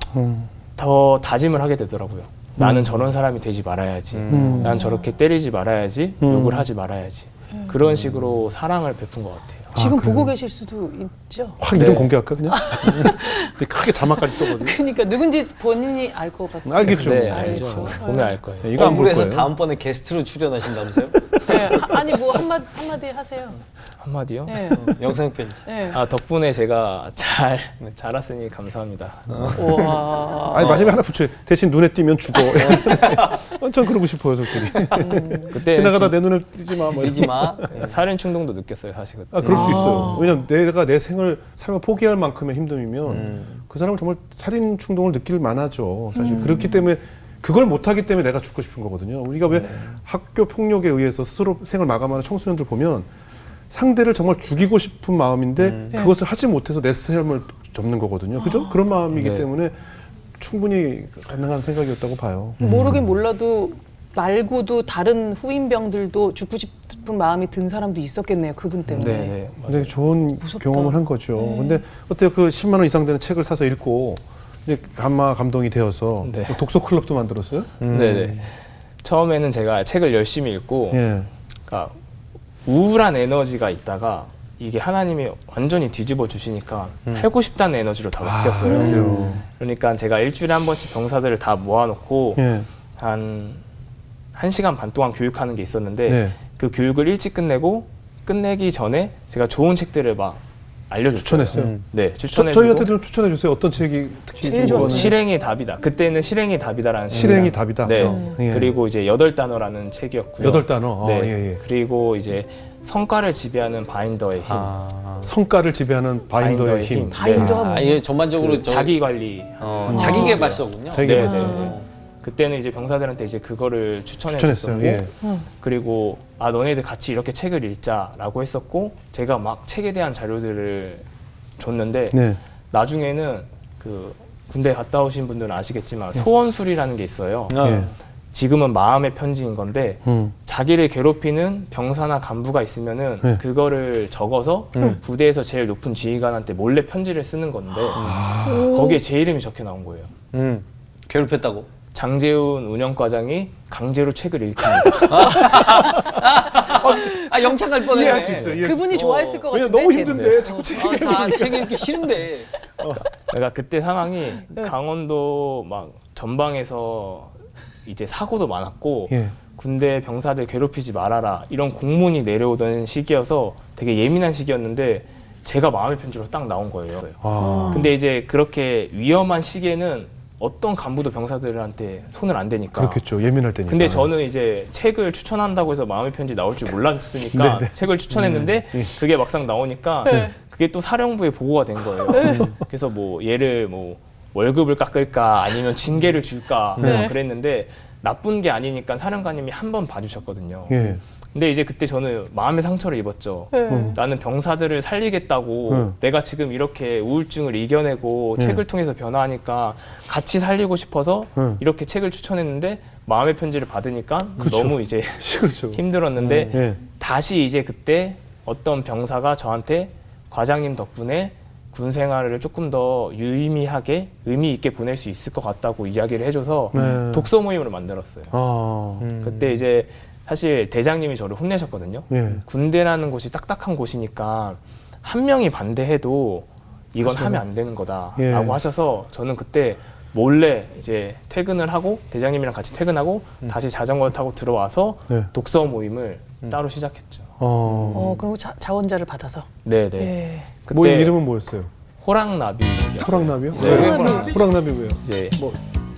더 다짐을 하게 되더라고요. 나는 저런 사람이 되지 말아야지. 난 저렇게 때리지 말아야지. 욕을 하지 말아야지. 그런 식으로 사랑을 베푼 것 같아요. 지금 보고 계실 수도 있죠. 확 이름 공개할까 그냥? 근데 크게 자막까지 써가지고. 그러니까 누군지 본인이 알 것 같아요. 알겠죠. 네, 알죠. 알죠. 보면 알 거예요. 이거 안 볼 얼굴에서 거예요. 다음번에 게스트로 출연하신다면서요? 네. 아니 뭐 한마디 하세요. 한마디요? 네. 영상 편지. 네. 덕분에 제가 자랐으니 감사합니다. 와. 아니 마지막에 하나 붙여요. 대신 눈에 띄면 죽어. 전 그러고 싶어요 솔직히. 그때 지나가다 내 눈에 띄지 마. 뭐 뛰지 마. 살인 충동도 느꼈어요, 사실 그때. 그럴 수 있어요. 왜냐면 내가 내 삶을 포기할 만큼의 힘듦이면 그 사람은 정말 살인 충동을 느낄 만하죠. 사실 그렇기 때문에 그걸 못하기 때문에 내가 죽고 싶은 거거든요. 우리가 왜 학교 폭력에 의해서 스스로 생을 마감하는 청소년들 보면 상대를 정말 죽이고 싶은 마음인데 그것을 하지 못해서 내 삶을 접는 거거든요. 그죠? 그런 마음이기 네. 때문에 충분히 가능한 생각이었다고 봐요. 모르긴 몰라도 말고도 다른 후임병들도 죽고 싶은 마음이 든 사람도 있었겠네요. 그분 때문에. 네, 근데 좋은 무섭다. 경험을 한 거죠. 근데 어때요? 그 10만 원 이상 되는 책을 사서 읽고 이제 감동이 되어서 네. 독서 클럽도 만들었어요? 네네. 처음에는 제가 책을 열심히 읽고 예. 그러니까 우울한 에너지가 있다가 이게 하나님이 완전히 뒤집어 주시니까 살고 싶다는 에너지로 다 바뀌었어요. 그래요. 그러니까 제가 일주일에 한 번씩 병사들을 다 모아놓고 예. 한 1시간 반 동안 교육하는 게 있었는데 네. 그 교육을 일찍 끝내기 전에 제가 좋은 책들을 막 알려줬어요. 추천했어요? 네, 추천해주고 저희한테 좀 추천해 주세요. 어떤 책이 특히 제일 좀 좋았어요. 실행의 답이다. 그때는 실행의 답이다라는 실행이 책이랑, 답이다. 네. 예. 그리고 이제 8단어라는 책이었고요. 8단어. 네. 예. 그리고 이제 성과를 지배하는 바인더의 힘. 성과를 지배하는 바인더의 힘. 바인더가 아, 이게 전반적으로 그 자기 관리. 자기 개발서군요. 자기 네, 개발서. 네. 그때는 이제 병사들한테 이제 그거를 추천했어요. 추천했었고 예. 그리고 너네들 같이 이렇게 책을 읽자라고 했었고 제가 막 책에 대한 자료들을 줬는데 네. 나중에는 그 군대 갔다 오신 분들은 아시겠지만 소원술이라는 게 있어요. 예. 지금은 마음의 편지인 건데 음. 자기를 괴롭히는 병사나 간부가 있으면은 네. 그거를 적어서 부대에서 제일 높은 지휘관한테 몰래 편지를 쓰는 건데 거기에 제 이름이 적혀 나온 거예요. 괴롭혔다고. 장재훈 운영과장이 강제로 책을 읽힙니다. 아 영창 갈 뻔했네. 이해할 수 있어요. 이해할 수 그분이 있어. 좋아했을 것 같은데. 왜냐면 너무 쟤는. 힘든데 자꾸 책 책 읽기 싫은데. 그러니까 그때 상황이 강원도 막 전방에서 이제 사고도 많았고 예. 군대 병사들 괴롭히지 말아라 이런 공문이 내려오던 시기여서 되게 예민한 시기였는데 제가 마음의 편지로 딱 나온 거예요. 아. 근데 이제 그렇게 위험한 시기에는 어떤 간부도 병사들한테 손을 안 대니까. 그렇겠죠. 예민할 때니까. 근데 저는 이제 책을 추천한다고 해서 마음의 편지 나올 줄 몰랐으니까 책을 추천했는데 그게 막상 나오니까 그게 또 사령부에 보고가 된 거예요. 그래서 뭐 얘를 뭐 월급을 깎을까 아니면 징계를 줄까 뭐 그랬는데 나쁜 게 아니니까 사령관님이 한 번 봐주셨거든요. 예. 근데 이제 그때 저는 마음의 상처를 입었죠. 나는 병사들을 살리겠다고 음. 내가 지금 이렇게 우울증을 이겨내고 책을 통해서 변화하니까 같이 살리고 싶어서 이렇게 책을 추천했는데 마음의 편지를 받으니까 그렇죠. 너무 이제 그렇죠. 힘들었는데 예. 다시 이제 그때 어떤 병사가 저한테 과장님 덕분에 군 생활을 조금 더 유의미하게 의미 있게 보낼 수 있을 것 같다고 이야기를 해줘서 네. 독서 모임을 만들었어요. 아, 그때 이제 사실 대장님이 저를 혼내셨거든요. 예. 군대라는 곳이 딱딱한 곳이니까 한 명이 반대해도 이건 그렇죠. 하면 안 되는 거다라고 예. 하셔서 저는 그때 몰래 이제 퇴근을 하고 대장님이랑 같이 퇴근하고 다시 자전거 타고 들어와서 네. 독서 모임을 따로 시작했죠. 그리고 자원자를 받아서. 네네. 예. 그때 모임 이름은 뭐였어요? 호랑나비. 호랑나비요? 네. 호랑나비 왜요? 이제 뭐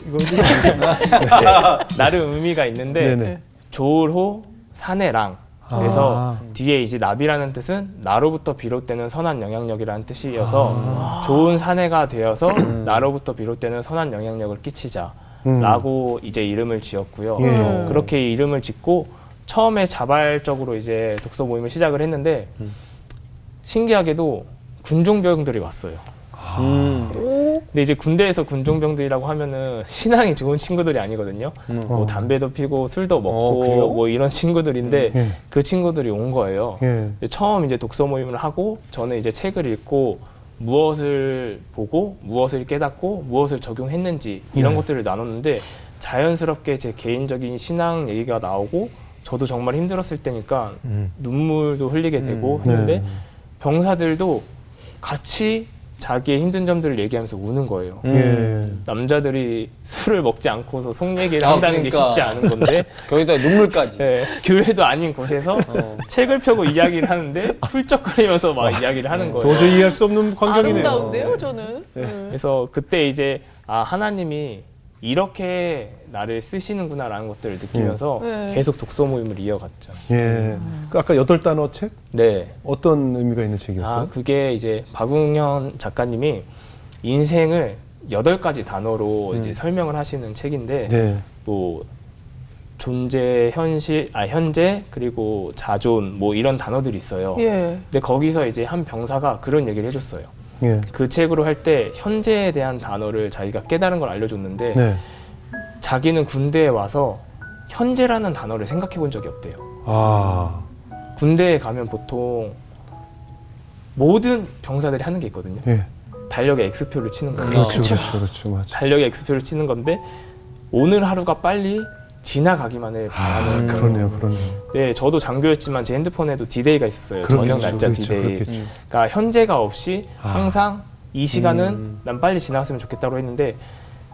이거 네, 나름 의미가 있는데 네네. 조을호 산해랑 그래서 아. 뒤에 이제 나비라는 뜻은 나로부터 비롯되는 선한 영향력이라는 뜻이어서 좋은 사내가 되어서 나로부터 비롯되는 선한 영향력을 끼치자라고 이제 이름을 지었고요. 예. 그렇게 이름을 짓고 처음에 자발적으로 이제 독서 모임을 시작을 했는데 신기하게도 군종병들이 왔어요. 근데 이제 군대에서 군종병들이라고 하면은 신앙이 좋은 친구들이 아니거든요. 뭐 담배도 피고 술도 먹고 그래요? 뭐 이런 친구들인데 예. 그 친구들이 온 거예요. 예. 처음 이제 독서 모임을 하고 저는 이제 책을 읽고 무엇을 보고 무엇을 깨닫고 무엇을 적용했는지 이런 네. 것들을 나눴는데 자연스럽게 제 개인적인 신앙 얘기가 나오고 저도 정말 힘들었을 때니까 눈물도 흘리게 되고 했는데 네. 병사들도 같이 자기의 힘든 점들을 얘기하면서 우는 거예요. 예. 남자들이 술을 먹지 않고서 속 얘기를 아, 한다는 그러니까. 게 쉽지 않은 건데 거기다 눈물까지. 네, 교회도 아닌 곳에서 책을 펴고 이야기를 하는데 훌쩍거리면서 막 이야기를 하는 거예요. 도저히 이해할 수 없는 광경이네요. 아름다운데요, 저는. 그래서 그때 이제 하나님이 이렇게 나를 쓰시는구나라는 것들을 느끼면서 네. 계속 독서 모임을 이어갔죠. 예. 그 아까 8단어 책 네. 어떤 의미가 있는 책이었어요? 그게 이제 박웅현 작가님이 인생을 8가지 단어로 이제 설명을 하시는 책인데 네. 뭐 존재, 현재 그리고 자존 뭐 이런 단어들이 있어요. 예. 근데 거기서 이제 한 병사가 그런 얘기를 해줬어요. 예. 그 책으로 할 때 현재에 대한 단어를 자기가 깨달은 걸 알려줬는데 네. 자기는 군대에 와서 현재라는 단어를 생각해 본 적이 없대요. 아. 군대에 가면 보통 모든 병사들이 하는 게 있거든요. 예. 달력에 X표를 치는 거예요. 그렇죠, 그렇죠, 그렇죠, 맞아. 달력에 X표를 치는 건데 오늘 하루가 빨리 지나가기만을 바라는 거예요. 그러네요, 그러네요. 네, 저도 장교였지만 제 핸드폰에도 디데이가 있었어요. 저녁 날짜 디데이. 그렇겠죠. 그러니까 현재가 없이 아. 항상 이 시간은 난 빨리 지나갔으면 좋겠다고 했는데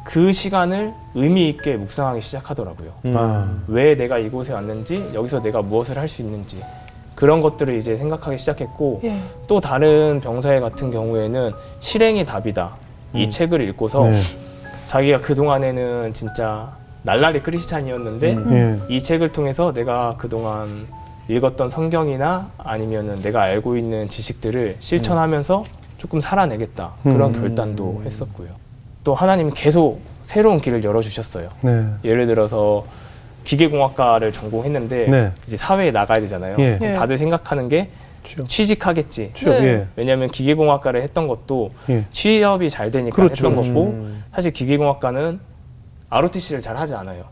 그 시간을 의미 있게 묵상하기 시작하더라고요. 아. 왜 내가 이곳에 왔는지, 여기서 내가 무엇을 할 수 있는지 그런 것들을 이제 생각하기 시작했고 예. 또 다른 병사의 같은 경우에는 실행이 답이다. 이 책을 읽고서 네. 자기가 그동안에는 진짜 날라리 크리스찬이었는데 예. 이 책을 통해서 내가 그동안 읽었던 성경이나 아니면은 내가 알고 있는 지식들을 실천하면서 조금 살아내겠다. 그런 결단도 했었고요. 또 하나님이 계속 새로운 길을 열어주셨어요. 네. 예를 들어서 기계공학과를 전공했는데 네. 이제 사회에 나가야 되잖아요. 예. 그럼 예. 다들 생각하는 게 취업. 취직하겠지. 취업. 네. 예. 왜냐하면 기계공학과를 했던 것도 예. 취업이 잘 되니까 그렇죠, 했던 그렇죠. 거고 사실 기계공학과는 ROTC를 잘 하지 않아요.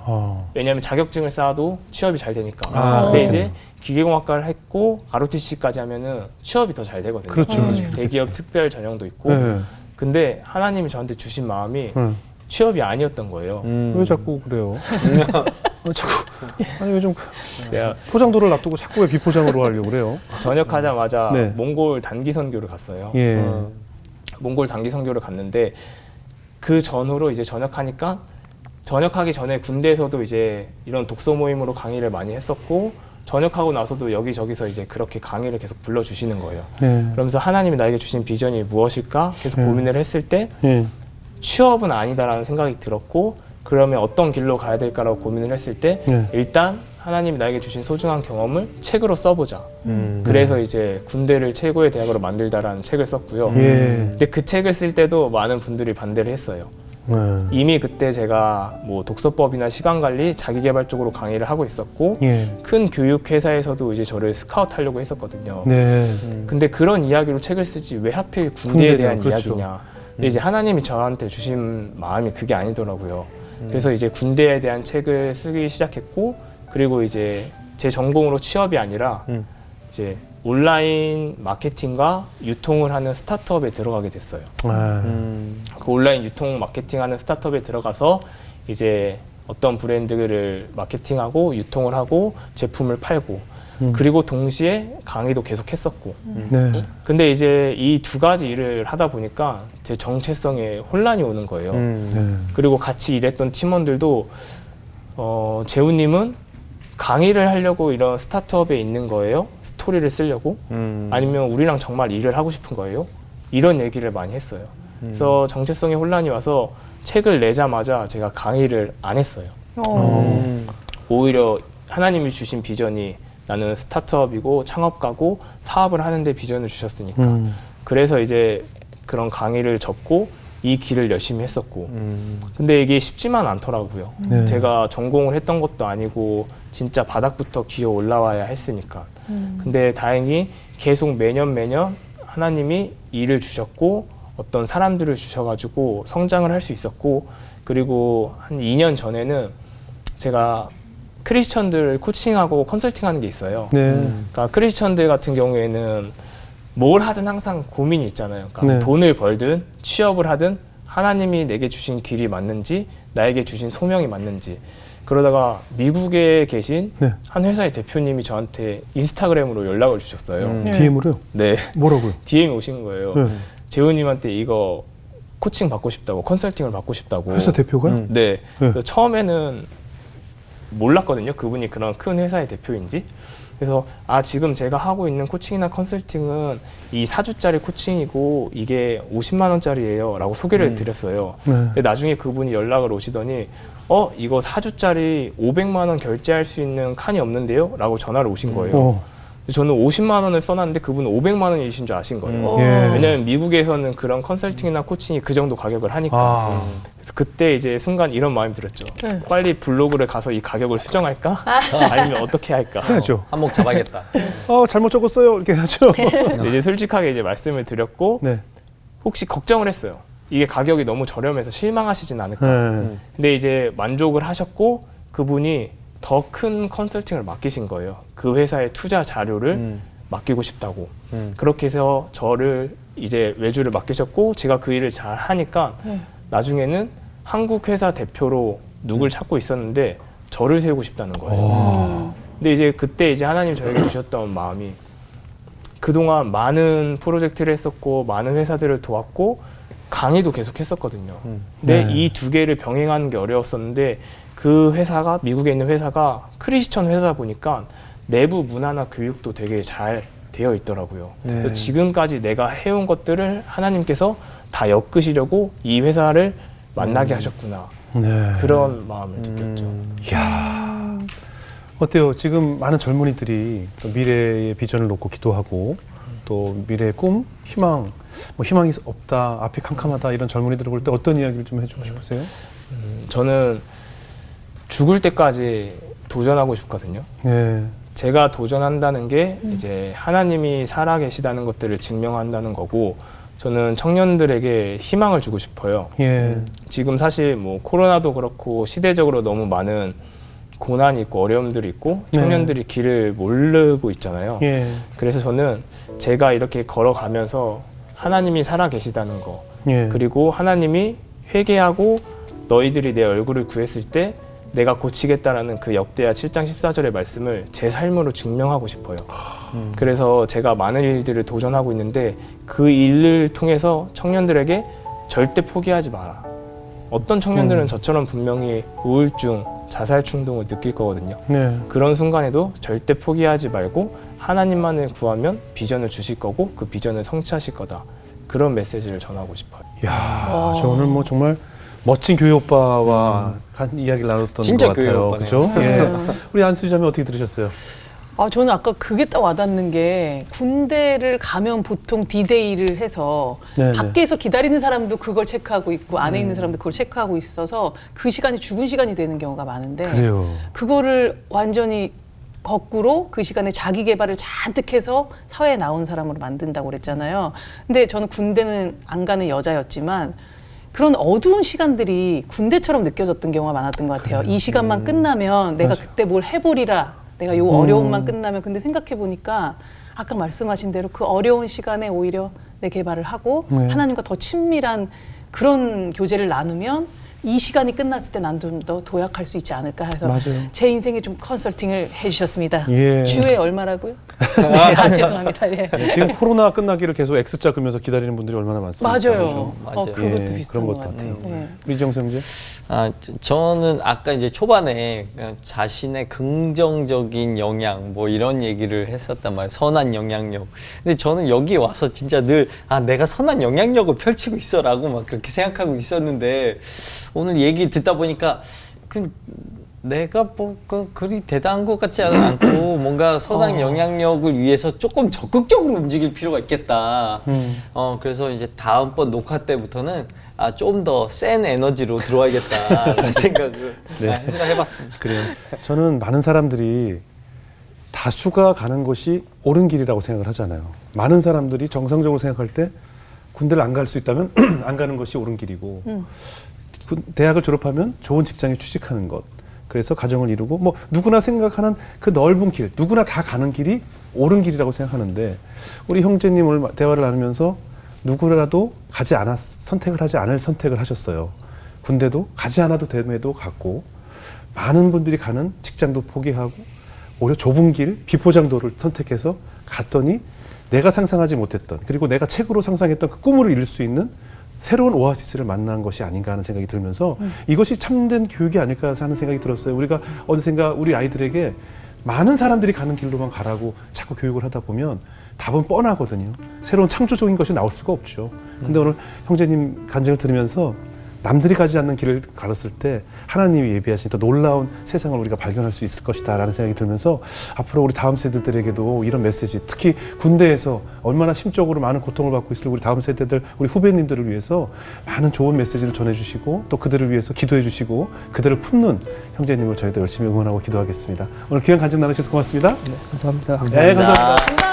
아. 왜냐하면 자격증을 쌓아도 취업이 잘 되니까. 아, 근데 그렇군요. 이제 기계공학과를 했고 ROTC까지 하면은 취업이 더 잘 되거든요. 그렇죠, 그렇죠. 대기업 특별 전형도 있고. 예. 근데 하나님이 저한테 주신 마음이 응. 취업이 아니었던 거예요. 왜 자꾸 그래요? 자꾸 아니 요즘 내가 포장도를 놔두고 자꾸 왜 비포장으로 하려고 그래요? 전역하자마자 네. 몽골 단기 선교를 갔어요. 예. 몽골 단기 선교를 갔는데 그 전후로 이제 전역하니까 전역하기 전에 군대에서도 이제 이런 독서 모임으로 강의를 많이 했었고 전역하고 나서도 여기저기서 이제 그렇게 강의를 계속 불러주시는 거예요. 네. 그러면서 하나님이 나에게 주신 비전이 무엇일까 계속 고민을 했을 때 예. 취업은 아니다라는 생각이 들었고 그러면 어떤 길로 가야 될까라고 고민을 했을 때 네. 일단 하나님이 나에게 주신 소중한 경험을 책으로 써보자. 그래서 이제 군대를 최고의 대학으로 만들다라는 책을 썼고요. 예. 근데 그 책을 쓸 때도 많은 분들이 반대를 했어요. 네. 이미 그때 제가 뭐 독서법이나 시간관리, 자기개발 쪽으로 강의를 하고 있었고 예. 큰 교육회사에서도 이제 저를 스카우트 하려고 했었거든요. 네. 근데 그런 이야기로 책을 쓰지 왜 하필 군대에 군대냐, 대한 그렇죠. 이야기냐. 근데 이제 하나님이 저한테 주신 마음이 그게 아니더라고요. 그래서 이제 군대에 대한 책을 쓰기 시작했고 그리고 이제 제 전공으로 취업이 아니라 이제 온라인 마케팅과 유통을 하는 스타트업에 들어가게 됐어요. 그 온라인 유통 마케팅하는 스타트업에 들어가서 이제 어떤 브랜드를 마케팅하고 유통을 하고 제품을 팔고 그리고 동시에 강의도 계속 했었고 네. 근데 이제 이 두 가지 일을 하다 보니까 제 정체성에 혼란이 오는 거예요. 네. 그리고 같이 일했던 팀원들도 재훈님은 강의를 하려고 이런 스타트업에 있는 거예요? 스토리를 쓰려고? 아니면 우리랑 정말 일을 하고 싶은 거예요? 이런 얘기를 많이 했어요. 그래서 정체성에 혼란이 와서 책을 내자마자 제가 강의를 안 했어요. 오히려 하나님이 주신 비전이 나는 스타트업이고 창업가고 사업을 하는데 비전을 주셨으니까 그래서 이제 그런 강의를 접고 이 길을 열심히 했었고 근데 이게 쉽지만 않더라고요. 네. 제가 전공을 했던 것도 아니고 진짜 바닥부터 기어 올라와야 했으니까 근데 다행히 계속 매년 하나님이 일을 주셨고 어떤 사람들을 주셔가지고 성장을 할 수 있었고 그리고 한 2년 전에는 제가 크리스천들 코칭하고 컨설팅하는 게 있어요. 네. 그러니까 크리스천들 같은 경우에는 뭘 하든 항상 고민이 있잖아요. 그러니까 네. 돈을 벌든 취업을 하든 하나님이 내게 주신 길이 맞는지 나에게 주신 소명이 맞는지 그러다가 미국에 계신 네. 한 회사의 대표님이 저한테 인스타그램으로 연락을 주셨어요. DM으로요? 네. 뭐라고요? DM이 오신 거예요. 네. 재훈님한테 이거 코칭 받고 싶다고 컨설팅을 받고 싶다고. 회사 대표가요? 네. 네. 그래서 처음에는 몰랐거든요. 그분이 그런 큰 회사의 대표인지. 그래서 지금 제가 하고 있는 코칭이나 컨설팅은 이 4주짜리 코칭이고 이게 50만 원짜리예요 라고 소개를 드렸어요. 네. 근데 나중에 그분이 연락을 오시더니 이거 4주짜리 500만 원 결제할 수 있는 칸이 없는데요? 라고 전화를 오신 거예요. 저는 50만 원을 써놨는데 그분은 500만 원이신 줄 아신 거예요. 예. 왜냐면 미국에서는 그런 컨설팅이나 코칭이 그 정도 가격을 하니까. 그래서 그때 이제 순간 이런 마음이 들었죠. 네. 빨리 블로그를 가서 이 가격을 수정할까? 아니면 어떻게 할까? 해야죠. 한몫 잡아야겠다. 잘못 적었어요. 이렇게 하죠. 근데 이제 솔직하게 이제 말씀을 드렸고 네. 혹시 걱정을 했어요. 이게 가격이 너무 저렴해서 실망하시진 않을까. 네. 근데 이제 만족을 하셨고 그분이 더 큰 컨설팅을 맡기신 거예요. 그 회사의 투자 자료를 맡기고 싶다고. 그렇게 해서 저를 이제 외주를 맡기셨고 제가 그 일을 잘 하니까 나중에는 한국 회사 대표로 누굴 찾고 있었는데 저를 세우고 싶다는 거예요. 근데 이제 그때 이제 하나님 저에게 주셨던 마음이 그동안 많은 프로젝트를 했었고 많은 회사들을 도왔고 강의도 계속 했었거든요. 근데 네. 이 두 개를 병행하는 게 어려웠었는데 그 회사가 미국에 있는 회사가 크리스천 회사다 보니까 내부 문화나 교육도 되게 잘 되어 있더라고요. 네. 그래서 지금까지 내가 해온 것들을 하나님께서 다 엮으시려고 이 회사를 만나게 하셨구나. 네. 그런 마음을 느꼈죠. 이야. 어때요? 지금 많은 젊은이들이 또 미래의 비전을 놓고 기도하고 또 미래의 꿈, 희망, 희망이 없다, 앞이 캄캄하다 이런 젊은이들을 볼 때 어떤 이야기를 좀 해주고 싶으세요? 저는 죽을 때까지 도전하고 싶거든요. 네. 제가 도전한다는 게 이제 하나님이 살아계시다는 것들을 증명한다는 거고 저는 청년들에게 희망을 주고 싶어요. 예. 지금 사실 코로나도 그렇고 시대적으로 너무 많은 고난이 있고 어려움들이 있고 청년들이 길을 모르고 있잖아요. 예. 그래서 저는 제가 이렇게 걸어가면서 하나님이 살아계시다는 거 예. 그리고 하나님이 회개하고 너희들이 내 얼굴을 구했을 때 내가 고치겠다라는 그 역대하 7장 14절의 말씀을 제 삶으로 증명하고 싶어요. 그래서 제가 많은 일들을 도전하고 있는데 그 일을 통해서 청년들에게 절대 포기하지 마라. 어떤 청년들은 저처럼 분명히 우울증, 자살 충동을 느낄 거거든요. 네. 그런 순간에도 절대 포기하지 말고 하나님만을 구하면 비전을 주실 거고 그 비전을 성취하실 거다. 그런 메시지를 전하고 싶어요. 이야, 저 오늘 정말 멋진 교회 오빠와 이야기를 나눴던 진짜 것 같아요. 교회 그렇죠? 오빠네요. 예. 우리 안수희 자매 어떻게 들으셨어요? 저는 아까 그게 딱 와닿는 게 군대를 가면 보통 D-Day를 해서 네네. 밖에서 기다리는 사람도 그걸 체크하고 있고 안에 있는 사람도 그걸 체크하고 있어서 그 시간이 죽은 시간이 되는 경우가 많은데 그래요. 그거를 완전히 거꾸로 그 시간에 자기 개발을 잔뜩 해서 사회에 나온 사람으로 만든다고 그랬잖아요. 근데 저는 군대는 안 가는 여자였지만 그런 어두운 시간들이 군대처럼 느껴졌던 경우가 많았던 것 같아요. 이 시간만 끝나면 내가 맞아. 그때 뭘 해보리라 내가 요 어려움만 끝나면. 근데 생각해 보니까 아까 말씀하신 대로 그 어려운 시간에 오히려 내 개발을 하고 네. 하나님과 더 친밀한 그런 교제를 나누면 이 시간이 끝났을 때 난 좀 더 도약할 수 있지 않을까 해서 맞아요. 제 인생에 좀 컨설팅을 해주셨습니다. 예. 주에 얼마라고요? 네, 아, 죄송합니다. 예. 지금 코로나 끝나기를 계속 X자 그면서 기다리는 분들이 얼마나 많습니까? 맞아요. 맞아요. 그것도 예, 비슷한 그런 것 것 같아요. 같아요. 예. 우리 이정수 형제? 저는 아까 이제 초반에 그냥 자신의 긍정적인 영향 뭐 이런 얘기를 했었단 말이에요. 선한 영향력. 근데 저는 여기 와서 진짜 늘 내가 선한 영향력을 펼치고 있어라고 막 그렇게 생각하고 있었는데 오늘 얘기 듣다 보니까 내가 뭐 그리 대단한 것 같지 않고 뭔가 선한 영향력을 위해서 조금 적극적으로 움직일 필요가 있겠다. 그래서 이제 다음번 녹화 때부터는 좀 더 센 에너지로 들어와야겠다라는 생각을 생각해봤습니다. 그래요. 저는 많은 사람들이 다수가 가는 것이 옳은 길이라고 생각을 하잖아요. 많은 사람들이 정상적으로 생각할 때 군대를 안 갈 수 있다면 안 가는 것이 옳은 길이고 대학을 졸업하면 좋은 직장에 취직하는 것, 그래서 가정을 이루고 뭐 누구나 생각하는 그 넓은 길, 누구나 다 가는 길이 옳은 길이라고 생각하는데 우리 형제님 오늘 대화를 나누면서 누구라도 가지 않았, 선택을 하지 않을 선택을 하셨어요. 군대도 가지 않아도 됨에도 갔고 많은 분들이 가는 직장도 포기하고 오히려 좁은 길, 비포장도를 선택해서 갔더니 내가 상상하지 못했던, 그리고 내가 책으로 상상했던 그 꿈을 이룰 수 있는 새로운 오아시스를 만난 것이 아닌가 하는 생각이 들면서 이것이 참된 교육이 아닐까 하는 생각이 들었어요. 우리가 어느샌가 우리 아이들에게 많은 사람들이 가는 길로만 가라고 자꾸 교육을 하다 보면 답은 뻔하거든요. 새로운 창조적인 것이 나올 수가 없죠. 근데 오늘 형제님 간증을 들으면서 남들이 가지 않는 길을 걸었을 때 하나님이 예비하신 더 놀라운 세상을 우리가 발견할 수 있을 것이다 라는 생각이 들면서 앞으로 우리 다음 세대들에게도 이런 메시지, 특히 군대에서 얼마나 심적으로 많은 고통을 받고 있을 우리 다음 세대들, 우리 후배님들을 위해서 많은 좋은 메시지를 전해주시고 또 그들을 위해서 기도해 주시고 그들을 품는 형제님을 저희도 열심히 응원하고 기도하겠습니다. 오늘 귀한 간증 나눠주셔서 고맙습니다. 감사합니다. 네, 감사합니다. 감사합니다.